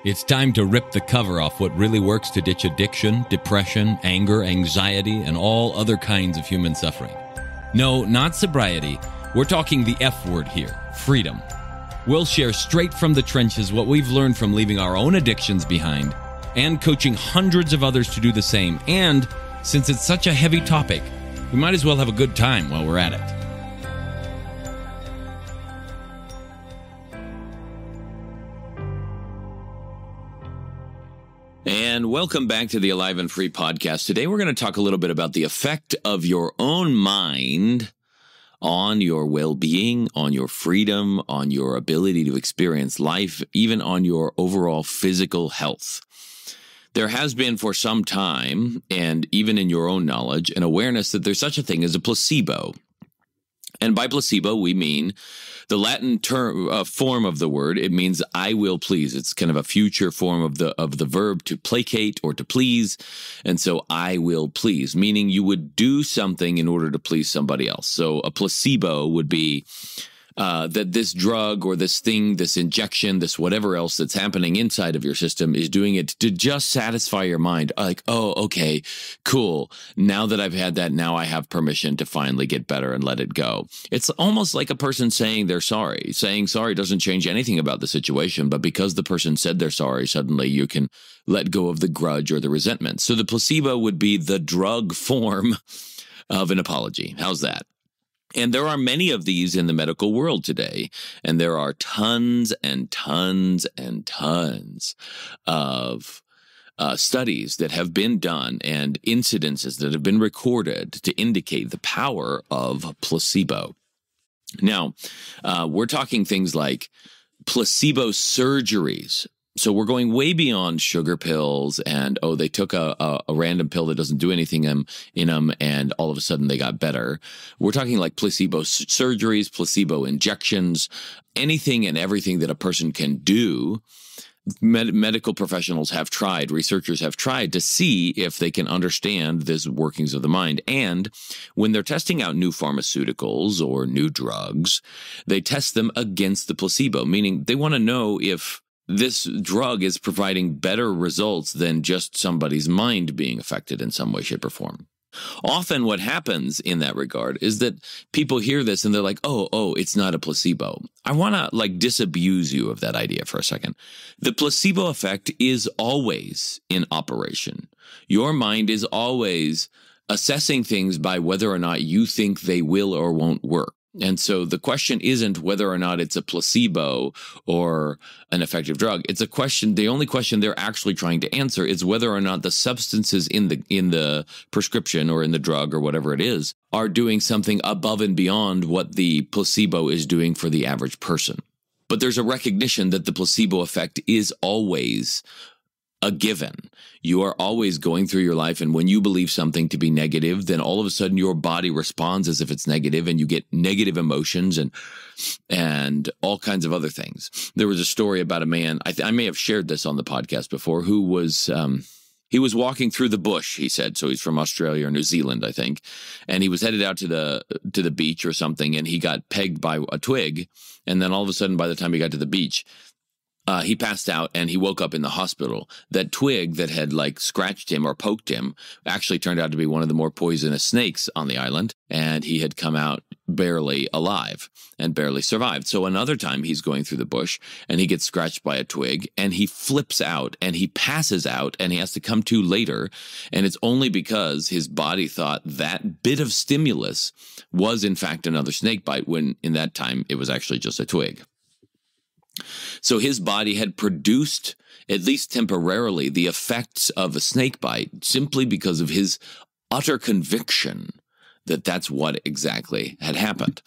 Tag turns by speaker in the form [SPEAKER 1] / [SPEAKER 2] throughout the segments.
[SPEAKER 1] It's time to rip the cover off what really works to ditch addiction, depression, anger, anxiety, and all other kinds of human suffering. No, not sobriety. We're talking the F word here, freedom. We'll share straight from the trenches what we've learned from leaving our own addictions behind and coaching hundreds of others to do the same. And since it's such a heavy topic, we might as well have a good time while we're at it. And welcome back to the Alive and Free podcast. Today we're going to talk a little bit about the effect of your own mind on your well-being, on your freedom, on your ability to experience life, even on your overall physical health. There has been for some time, and even in your own knowledge, an awareness that there's such a thing as a placebo. And by placebo, we mean the Latin term form of the word. It means "I will please." It's kind of a future form of the verb to placate or to please. And so "I will please," meaning you would do something in order to please somebody else. So a placebo would be that this drug or this thing, this injection, this whatever else that's happening inside of your system is doing it to just satisfy your mind. Like, oh, okay, cool. Now that I've had that, now I have permission to finally get better and let it go. It's almost like a person saying they're sorry. Saying sorry doesn't change anything about the situation, but because the person said they're sorry, suddenly you can let go of the grudge or the resentment. So the placebo would be the drug form of an apology. How's that? And there are many of these in the medical world today, and there are tons and tons and tons of studies that have been done and incidences that have been recorded to indicate the power of placebo. Now, we're talking things like placebo surgeries. So we're going way beyond sugar pills and, oh, they took a random pill that doesn't do anything in them and all of a sudden they got better. We're talking like placebo surgeries, placebo injections, anything and everything that a person can do. Medical professionals have tried, researchers have tried to see if they can understand this workings of the mind. And when they're testing out new pharmaceuticals or new drugs, they test them against the placebo, meaning they want to know if this drug is providing better results than just somebody's mind being affected in some way, shape, or form. Often what happens in that regard is that people hear this and they're like, oh, it's not a placebo. I want to disabuse you of that idea for a second. The placebo effect is always in operation. Your mind is always assessing things by whether or not you think they will or won't work. And so the question isn't whether or not it's a placebo or an effective drug. It's a question. The only question they're actually trying to answer is whether or not the substances in the prescription or in the drug or whatever it is are doing something above and beyond what the placebo is doing for the average person. But there's a recognition that the placebo effect is always a given. You are always going through your life, and when you believe something to be negative, then all of a sudden your body responds as if it's negative, and you get negative emotions and all kinds of other things. There was a story about a man, I may have shared this on the podcast before, who was he was walking through the bush, he said. So he's from Australia or New Zealand, I think, and he was headed out to the beach or something, and he got pegged by a twig, and then all of a sudden, by the time he got to the beach, he passed out and he woke up in the hospital. That twig that had scratched him or poked him actually turned out to be one of the more poisonous snakes on the island. And he had come out barely alive and barely survived. So another time he's going through the bush and he gets scratched by a twig and he flips out and he passes out and he has to come to later. And it's only because his body thought that bit of stimulus was in fact another snake bite, when in that time it was actually just a twig. So his body had produced, at least temporarily, the effects of a snake bite simply because of his utter conviction that that's what exactly had happened.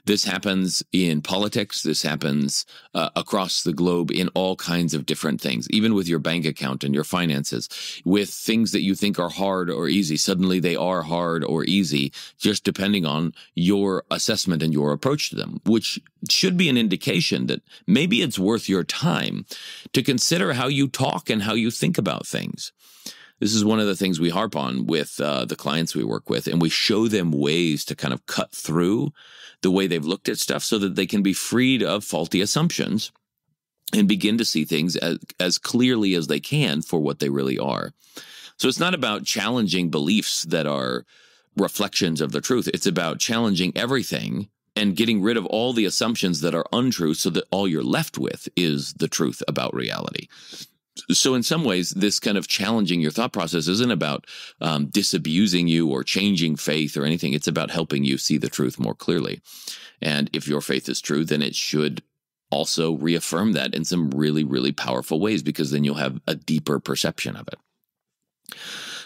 [SPEAKER 1] This happens in politics. This happens across the globe in all kinds of different things, even with your bank account and your finances, with things that you think are hard or easy. Suddenly they are hard or easy, just depending on your assessment and your approach to them, which should be an indication that maybe it's worth your time to consider how you talk and how you think about things. This is one of the things we harp on with the clients we work with, and we show them ways to kind of cut through the way they've looked at stuff so that they can be freed of faulty assumptions and begin to see things as clearly as they can for what they really are. So it's not about challenging beliefs that are reflections of the truth. It's about challenging everything and getting rid of all the assumptions that are untrue so that all you're left with is the truth about reality. So in some ways, this kind of challenging your thought process isn't about disabusing you or changing faith or anything. It's about helping you see the truth more clearly. And if your faith is true, then it should also reaffirm that in some really, really powerful ways, because then you'll have a deeper perception of it.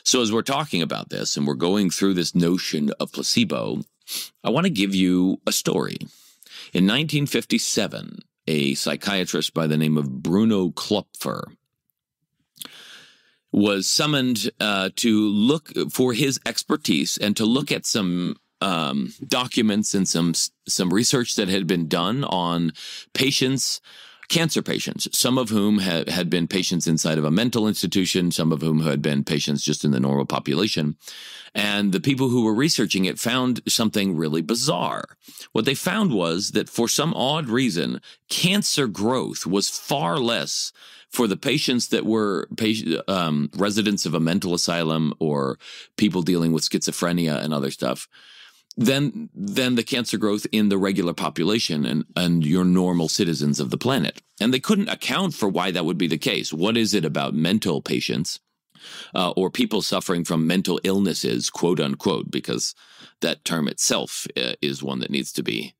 [SPEAKER 1] So as we're talking about this and we're going through this notion of placebo, I want to give you a story. In 1957, a psychiatrist by the name of Bruno Klopfer was summoned to look for his expertise and to look at some documents and some research that had been done on patients, cancer patients, some of whom had been patients inside of a mental institution, some of whom had been patients just in the normal population. And the people who were researching it found something really bizarre. What they found was that for some odd reason, cancer growth was far less for the patients that were residents of a mental asylum or people dealing with schizophrenia and other stuff than the cancer growth in the regular population and your normal citizens of the planet. And they couldn't account for why that would be the case. What is it about mental patients or people suffering from mental illnesses, quote unquote, because that term itself is one that needs to be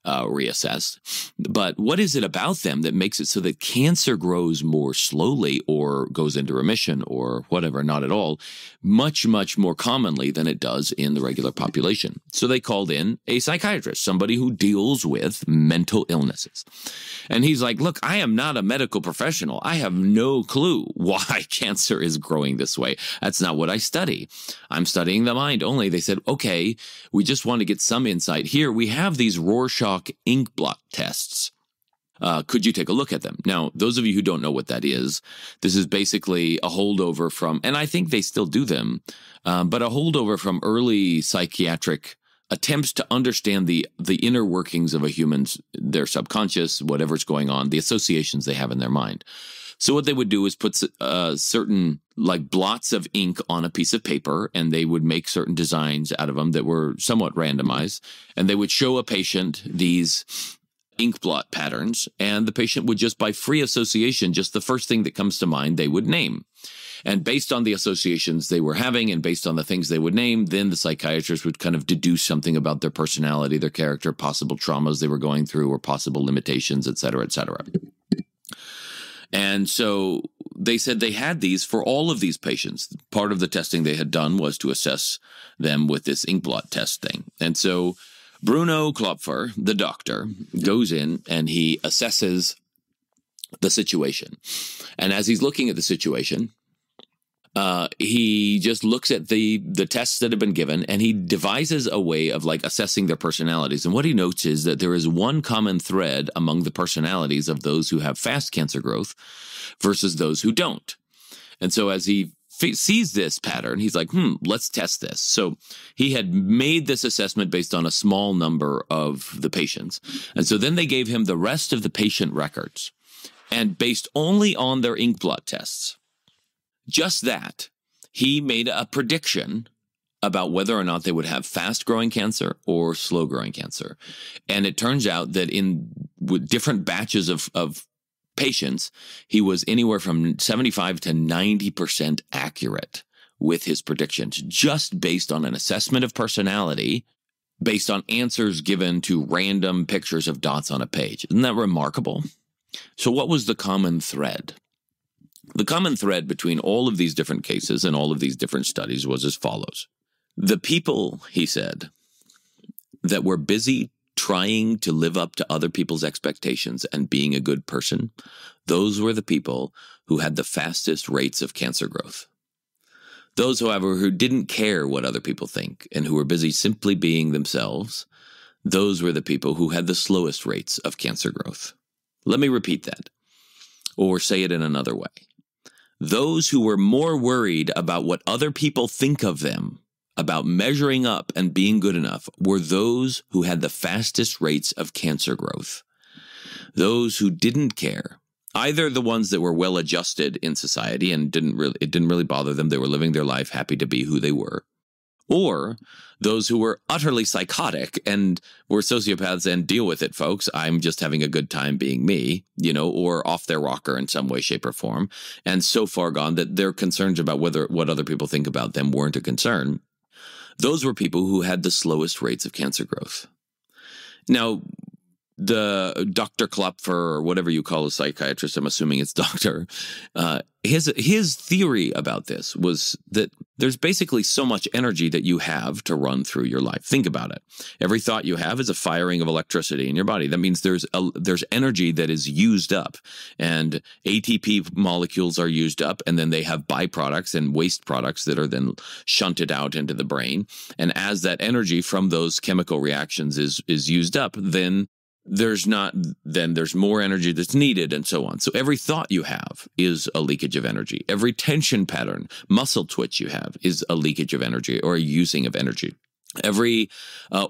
[SPEAKER 1] reassessed. But what is it about them that makes it so that cancer grows more slowly or goes into remission or whatever, not at all, much, much more commonly than it does in the regular population? So they called in a psychiatrist, somebody who deals with mental illnesses. And he's like, look, I am not a medical professional. I have no clue why cancer is growing this way. That's not what I study. I'm studying the mind only. They said, okay, we just want to get some insight here. We have these Rorschach ink blot tests. Could you take a look at them? Now, those of you who don't know what that is, this is basically a holdover from, and I think they still do them, but a holdover from early psychiatric attempts to understand the inner workings of a human's, their subconscious, whatever's going on, the associations they have in their mind. So what they would do is put certain like blots of ink on a piece of paper, and they would make certain designs out of them that were somewhat randomized, and they would show a patient these ink blot patterns, and the patient would just by free association, just the first thing that comes to mind, they would name. And based on the associations they were having and based on the things they would name, then the psychiatrist would kind of deduce something about their personality, their character, possible traumas they were going through or possible limitations, et cetera, et cetera. And so they said they had these for all of these patients. Part of the testing they had done was to assess them with this ink blot test thing. And so Bruno Klopfer, the doctor, goes in and he assesses the situation. And as he's looking at the situation, he just looks at the tests that have been given, and he devises a way of like assessing their personalities. And what he notes is that there is one common thread among the personalities of those who have fast cancer growth versus those who don't. And so as he sees this pattern, he's like, let's test this. So he had made this assessment based on a small number of the patients. And so then they gave him the rest of the patient records, and based only on their ink blot tests, just that, he made a prediction about whether or not they would have fast-growing cancer or slow-growing cancer. And it turns out that with different batches of patients, he was anywhere from 75 to 90% accurate with his predictions, just based on an assessment of personality, based on answers given to random pictures of dots on a page. Isn't that remarkable? So what was the common thread? The common thread between all of these different cases and all of these different studies was as follows. The people, he said, that were busy trying to live up to other people's expectations and being a good person, those were the people who had the fastest rates of cancer growth. Those, however, who didn't care what other people think and who were busy simply being themselves, those were the people who had the slowest rates of cancer growth. Let me repeat that, or say it in another way. Those who were more worried about what other people think of them, about measuring up and being good enough, were those who had the fastest rates of cancer growth. Those who didn't care Either the ones that were well adjusted in society and it didn't really bother them. They were living their life happy to be who they were. Or those who were utterly psychotic and were sociopaths and deal with it, folks. I'm just having a good time being me, or off their rocker in some way, shape, or form. And so far gone that their concerns about what other people think about them weren't a concern. Those were people who had the slowest rates of cancer growth. Now, the Dr. Klopfer, or whatever you call a psychiatrist, I'm assuming it's doctor, his theory about this was that there's basically so much energy that you have to run through your life. Think about it. Every thought you have is a firing of electricity in your body. That means there's energy that is used up, and ATP molecules are used up, and then they have byproducts and waste products that are then shunted out into the brain. And as that energy from those chemical reactions is used up, then there's more energy that's needed, and so on. So every thought you have is a leakage of energy. Every tension pattern, muscle twitch you have is a leakage of energy or a using of energy. Every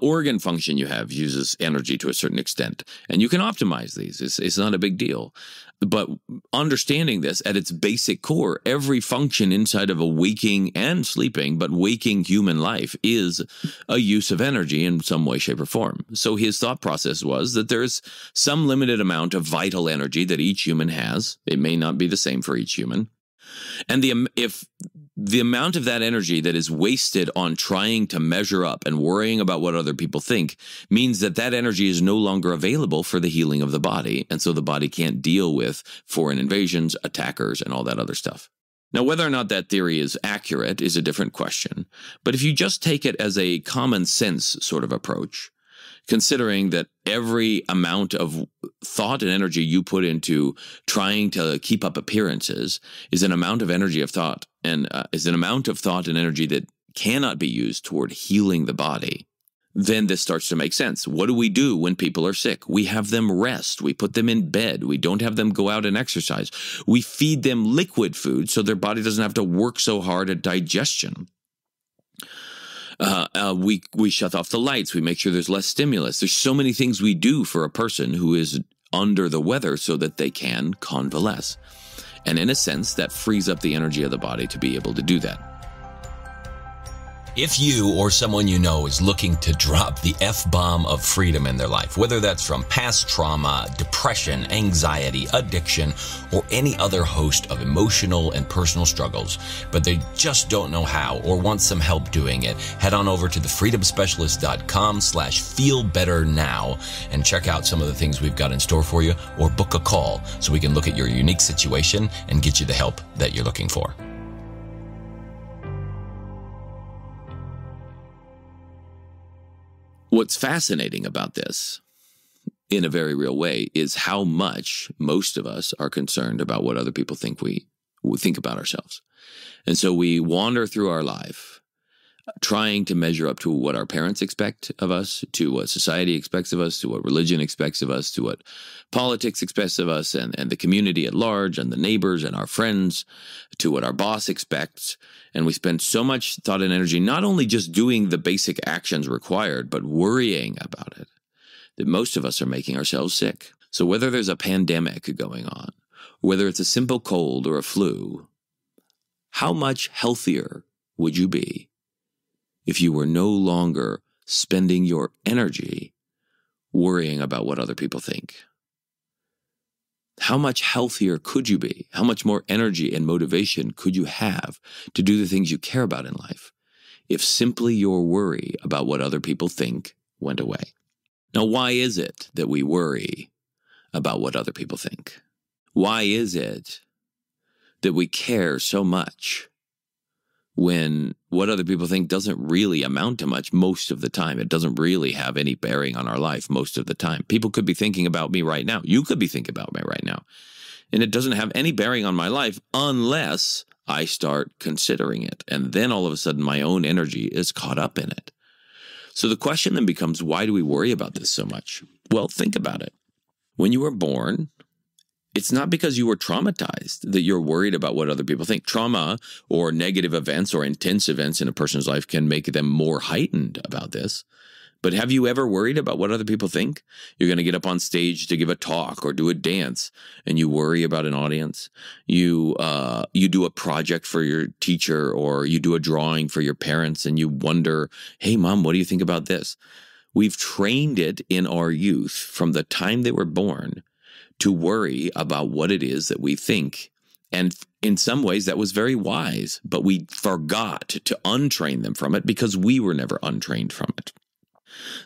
[SPEAKER 1] organ function you have uses energy to a certain extent, and you can optimize these. It's not a big deal. But understanding this at its basic core, every function inside of a waking and sleeping, but waking human life is a use of energy in some way, shape, or form. So his thought process was that there's some limited amount of vital energy that each human has. It may not be the same for each human. And if the amount of that energy that is wasted on trying to measure up and worrying about what other people think means that energy is no longer available for the healing of the body. And so the body can't deal with foreign invasions, attackers, and all that other stuff. Now, whether or not that theory is accurate is a different question. But if you just take it as a common sense sort of approach, considering that every amount of thought and energy you put into trying to keep up appearances is an amount of energy of thought and energy that cannot be used toward healing the body, then this starts to make sense. What do we do when people are sick? We have them rest. We put them in bed. We don't have them go out and exercise. We feed them liquid food so their body doesn't have to work so hard at digestion. We shut off the lights. We make sure there's less stimulus. There's so many things we do for a person who is under the weather so that they can convalesce. And in a sense, that frees up the energy of the body to be able to do that.
[SPEAKER 2] If you or someone you know is looking to drop the F-bomb of freedom in their life, whether that's from past trauma, depression, anxiety, addiction, or any other host of emotional and personal struggles, but they just don't know how or want some help doing it, head on over to thefreedomspecialist.com/feelbetternow and check out some of the things we've got in store for you, or book a call so we can look at your unique situation and get you the help that you're looking for.
[SPEAKER 1] What's fascinating about this, in a very real way, is how much most of us are concerned about what other people think we think about ourselves. And so we wander through our life trying to measure up to what our parents expect of us, to what society expects of us, to what religion expects of us, to what politics expects of us, and the community at large, and the neighbors and our friends, to what our boss expects. And we spend so much thought and energy not only just doing the basic actions required, but worrying about it, that most of us are making ourselves sick. So whether there's a pandemic going on, whether it's a simple cold or a flu, how much healthier would you be if you were no longer spending your energy worrying about what other people think? How much healthier could you be? How much more energy and motivation could you have to do the things you care about in life if simply your worry about what other people think went away? Now, why is it that we worry about what other people think? Why is it that we care so much when what other people think doesn't really amount to much most of the time? It doesn't really have any bearing on our life most of the time. People could be thinking about me right now. You could be thinking about me right now. And it doesn't have any bearing on my life unless I start considering it. And then all of a sudden my own energy is caught up in it. So the question then becomes, why do we worry about this so much? Well, think about it. When you were born, it's not because you were traumatized that you're worried about what other people think. Trauma or negative events or intense events in a person's life can make them more heightened about this. But have you ever worried about what other people think? You're going to get up on stage to give a talk or do a dance, and you worry about an audience. You do a project for your teacher, or you do a drawing for your parents, and you wonder, hey, Mom, what do you think about this? We've trained it in our youth from the time they were born to worry about what it is that we think. And in some ways, that was very wise, but we forgot to untrain them from it because we were never untrained from it.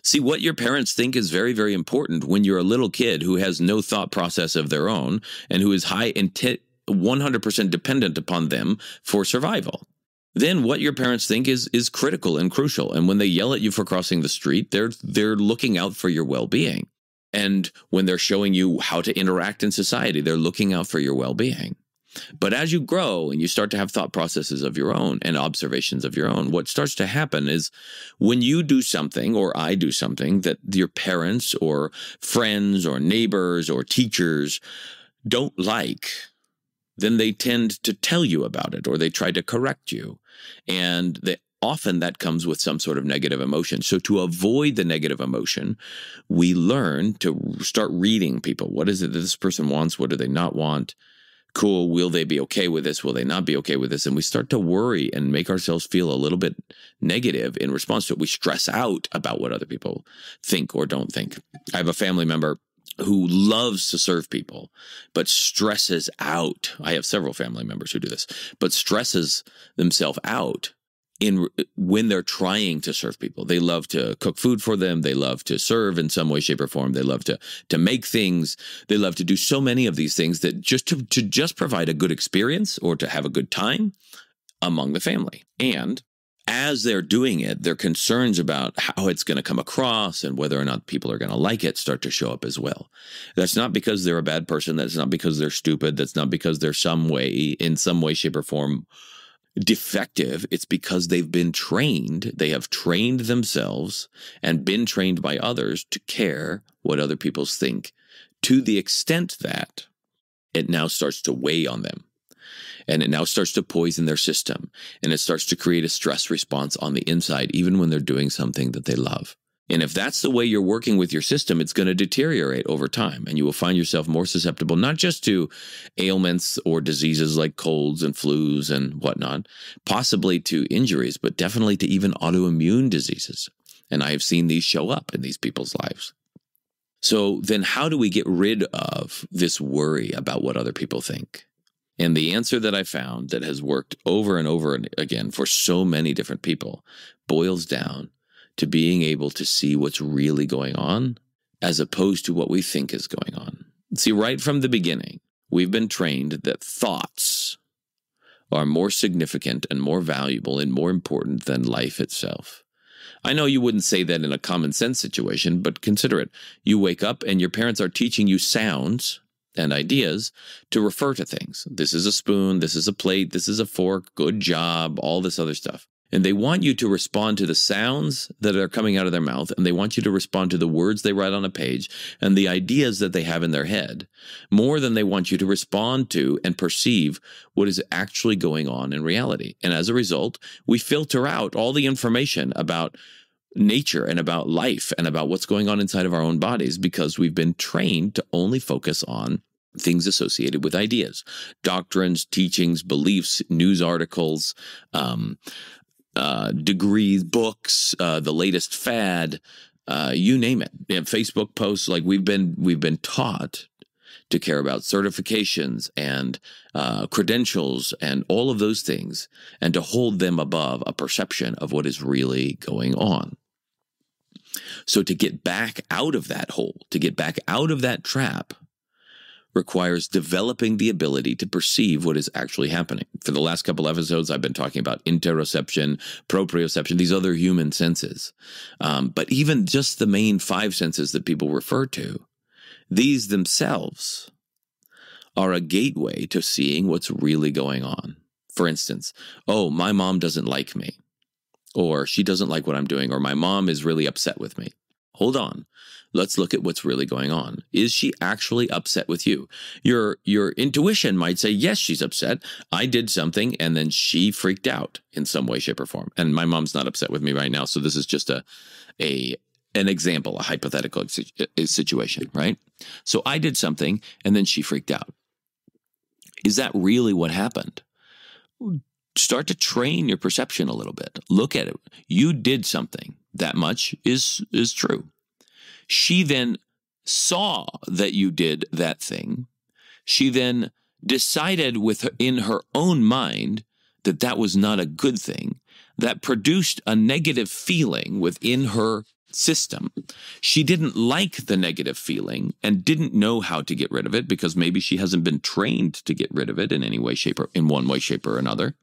[SPEAKER 1] See, what your parents think is very, very important when you're a little kid who has no thought process of their own and who is 100% dependent upon them for survival. Then what your parents think is critical and crucial. And when they yell at you for crossing the street, they're looking out for your well-being. And when they're showing you how to interact in society, they're looking out for your well-being. But as you grow and you start to have thought processes of your own and observations of your own, what starts to happen is when you do something or I do something that your parents or friends or neighbors or teachers don't like, then they tend to tell you about it or they try to correct you. And often that comes with some sort of negative emotion. So to avoid the negative emotion, we learn to start reading people. What is it that this person wants? What do they not want? Cool. Will they be okay with this? Will they not be okay with this? And we start to worry and make ourselves feel a little bit negative in response to it. We stress out about what other people think or don't think. I have a family member who loves to serve people, but stresses out. I have several family members who do this, but stresses themselves out when they're trying to serve people. They love to cook food for them. They love to serve in some way, shape, or form. They love to make things. They love to do so many of these things that just to just provide a good experience or to have a good time among the family. And as they're doing it, their concerns about how it's going to come across and whether or not people are going to like it start to show up as well. That's not because they're a bad person. That's not because they're stupid. That's not because they're in some way, shape, or form defective. It's because they've been trained. They have trained themselves and been trained by others to care what other people think to the extent that it now starts to weigh on them. And it now starts to poison their system. And it starts to create a stress response on the inside, even when they're doing something that they love. And if that's the way you're working with your system, it's going to deteriorate over time. And you will find yourself more susceptible, not just to ailments or diseases like colds and flus and whatnot, possibly to injuries, but definitely to even autoimmune diseases. And I have seen these show up in these people's lives. So then how do we get rid of this worry about what other people think? And the answer that I found that has worked over and over again for so many different people boils down to being able to see what's really going on as opposed to what we think is going on. See, right from the beginning, we've been trained that thoughts are more significant and more valuable and more important than life itself. I know you wouldn't say that in a common sense situation, but consider it. You wake up and your parents are teaching you sounds and ideas to refer to things. This is a spoon, this is a plate, this is a fork, good job, all this other stuff. And they want you to respond to the sounds that are coming out of their mouth, and they want you to respond to the words they write on a page and the ideas that they have in their head, more than they want you to respond to and perceive what is actually going on in reality. And as a result, we filter out all the information about nature and about life and about what's going on inside of our own bodies because we've been trained to only focus on things associated with ideas, doctrines, teachings, beliefs, news articles, degrees, books, the latest fad, you name it. Facebook posts, like we've been taught to care about certifications and credentials and all of those things, and to hold them above a perception of what is really going on. So to get back out of that hole, to get back out of that trap, requires developing the ability to perceive what is actually happening. For the last couple episodes, I've been talking about interoception, proprioception, these other human senses. But even just the main 5 senses that people refer to, these themselves are a gateway to seeing what's really going on. For instance, oh, my mom doesn't like me, or she doesn't like what I'm doing, or my mom is really upset with me. Hold on. Let's look at what's really going on. Is she actually upset with you? Your intuition might say, yes, she's upset. I did something and then she freaked out in some way, shape, or form. And my mom's not upset with me right now. So this is just a an example, a hypothetical situation, right? So I did something and then she freaked out. Is that really what happened? Start to train your perception a little bit. Look at it. You did something. That much is true. She then saw that you did that thing. She then decided in her own mind that that was not a good thing. That produced a negative feeling within her system. She didn't like the negative feeling and didn't know how to get rid of it because maybe she hasn't been trained to get rid of it in any way, shape, or in one way, shape, or another.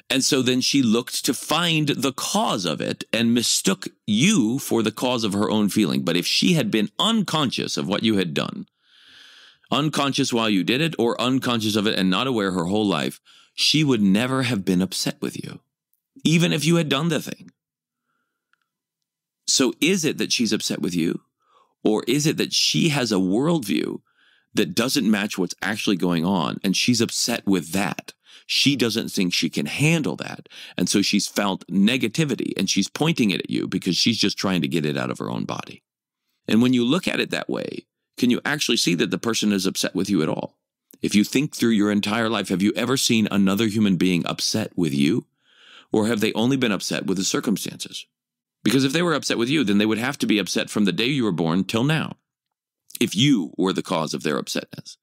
[SPEAKER 1] And so then she looked to find the cause of it and mistook you for the cause of her own feeling. But if she had been unconscious of what you had done, unconscious while you did it or unconscious of it and not aware her whole life, she would never have been upset with you, even if you had done the thing. So is it that she's upset with you, or is it that she has a worldview that doesn't match what's actually going on, and she's upset with that? She doesn't think she can handle that, and so she's felt negativity, and she's pointing it at you because she's just trying to get it out of her own body. And when you look at it that way, can you actually see that the person is upset with you at all? If you think through your entire life, have you ever seen another human being upset with you? Or have they only been upset with the circumstances? Because if they were upset with you, then they would have to be upset from the day you were born till now, if you were the cause of their upsetness.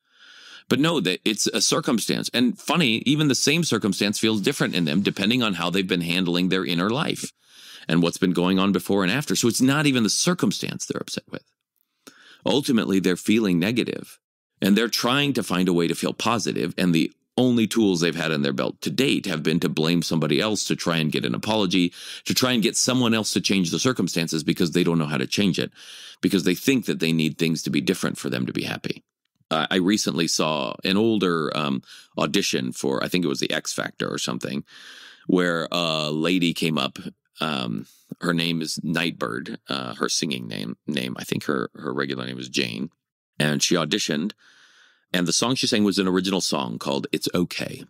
[SPEAKER 1] But no, that it's a circumstance. And funny, even the same circumstance feels different in them depending on how they've been handling their inner life and what's been going on before and after. So it's not even the circumstance they're upset with. Ultimately, they're feeling negative, and they're trying to find a way to feel positive, and the only tools they've had in their belt to date have been to blame somebody else, to try and get an apology, to try and get someone else to change the circumstances because they don't know how to change it, because they think that they need things to be different for them to be happy. I recently saw an older audition for, I think it was the X Factor or something, where a lady came up. Her name is Nightbird, her singing name. I think her regular name is Jane. And she auditioned, and the song she sang was an original song called It's Okay.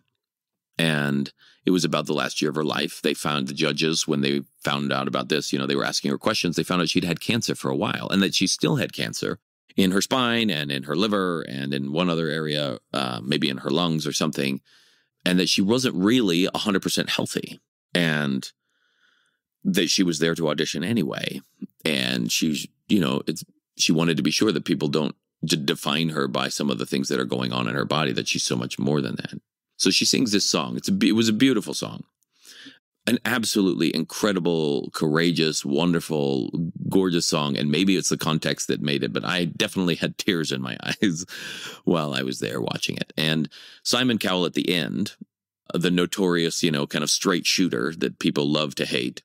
[SPEAKER 1] And it was about the last year of her life. They found the judges, when they found out about this, they were asking her questions. They found out she'd had cancer for a while, and that she still had cancer in her spine and in her liver and in one other area, maybe in her lungs or something, and that she wasn't really 100% healthy, and that she was there to audition anyway. And she wanted to be sure that people don't define her by some of the things that are going on in her body, that she's so much more than that. So she sings this song. It was a beautiful song. An absolutely incredible, courageous, wonderful, gorgeous song. And maybe it's the context that made it, but I definitely had tears in my eyes while I was there watching it. And Simon Cowell at the end, the notorious, kind of straight shooter that people love to hate,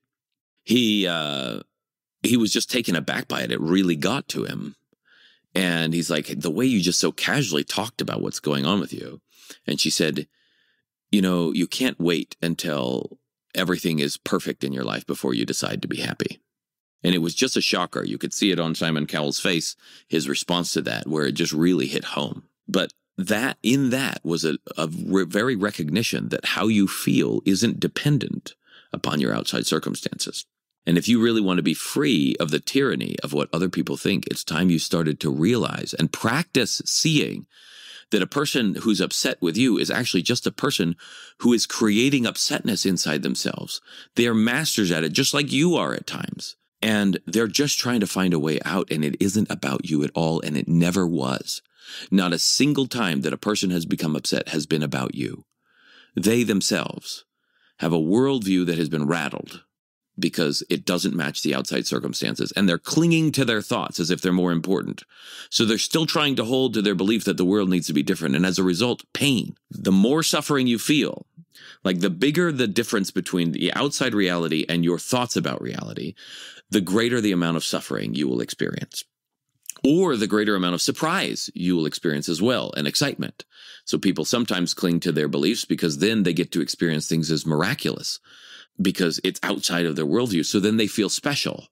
[SPEAKER 1] he was just taken aback by it. It really got to him. And he's like, the way you just so casually talked about what's going on with you. And she said, you can't wait until everything is perfect in your life before you decide to be happy. And it was just a shocker. You could see it on Simon Cowell's face, his response to that, where it just really hit home. But that was a very recognition that how you feel isn't dependent upon your outside circumstances. And if you really want to be free of the tyranny of what other people think, it's time you started to realize and practice seeing that a person who's upset with you is actually just a person who is creating upsetness inside themselves. They are masters at it, just like you are at times. And they're just trying to find a way out, and it isn't about you at all, and it never was. Not a single time that a person has become upset has been about you. They themselves have a worldview that has been rattled because it doesn't match the outside circumstances, and they're clinging to their thoughts as if they're more important. So they're still trying to hold to their belief that the world needs to be different, and as a result, pain. The more suffering you feel, like the bigger the difference between the outside reality and your thoughts about reality, the greater the amount of suffering you will experience. Or the greater amount of surprise you will experience as well, and excitement. So people sometimes cling to their beliefs because then they get to experience things as miraculous, because it's outside of their worldview. So then they feel special,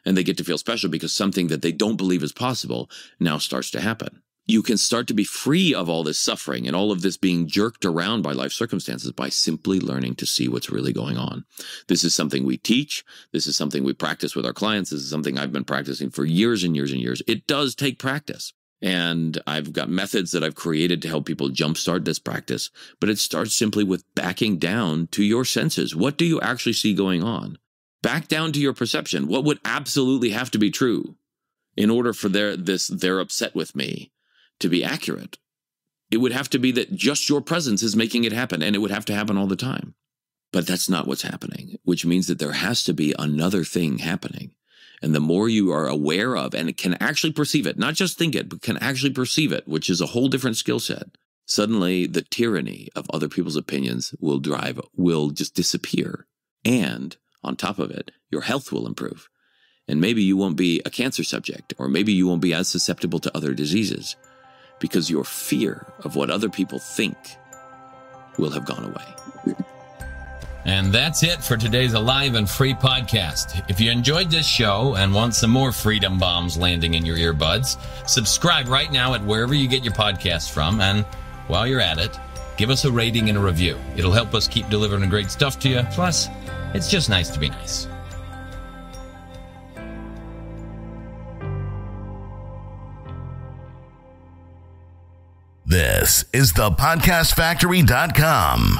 [SPEAKER 1] and they get to feel special because something that they don't believe is possible now starts to happen. you can start to be free of all this suffering and all of this being jerked around by life circumstances by simply learning to see what's really going on. This is something we teach. This is something we practice with our clients. This is something I've been practicing for years and years and years. It does take practice. And I've got methods that I've created to help people jumpstart this practice. But it starts simply with backing down to your senses. What do you actually see going on? Back down to your perception. What would absolutely have to be true in order for they're upset with me to be accurate? It would have to be that just your presence is making it happen, and it would have to happen all the time. But that's not what's happening, which means that there has to be another thing happening. And the more you are aware of and can actually perceive it, not just think it, but can actually perceive it, which is a whole different skill set, suddenly the tyranny of other people's opinions will just disappear. And on top of it, your health will improve. And maybe you won't be a cancer subject, or maybe you won't be as susceptible to other diseases, because your fear of what other people think will have gone away.
[SPEAKER 2] And that's it for today's Alive and Free podcast. If you enjoyed this show and want some more freedom bombs landing in your earbuds, subscribe right now at wherever you get your podcasts from. And while you're at it, give us a rating and a review. It'll help us keep delivering great stuff to you. Plus, it's just nice to be nice.
[SPEAKER 3] This is thepodcastfactory.com.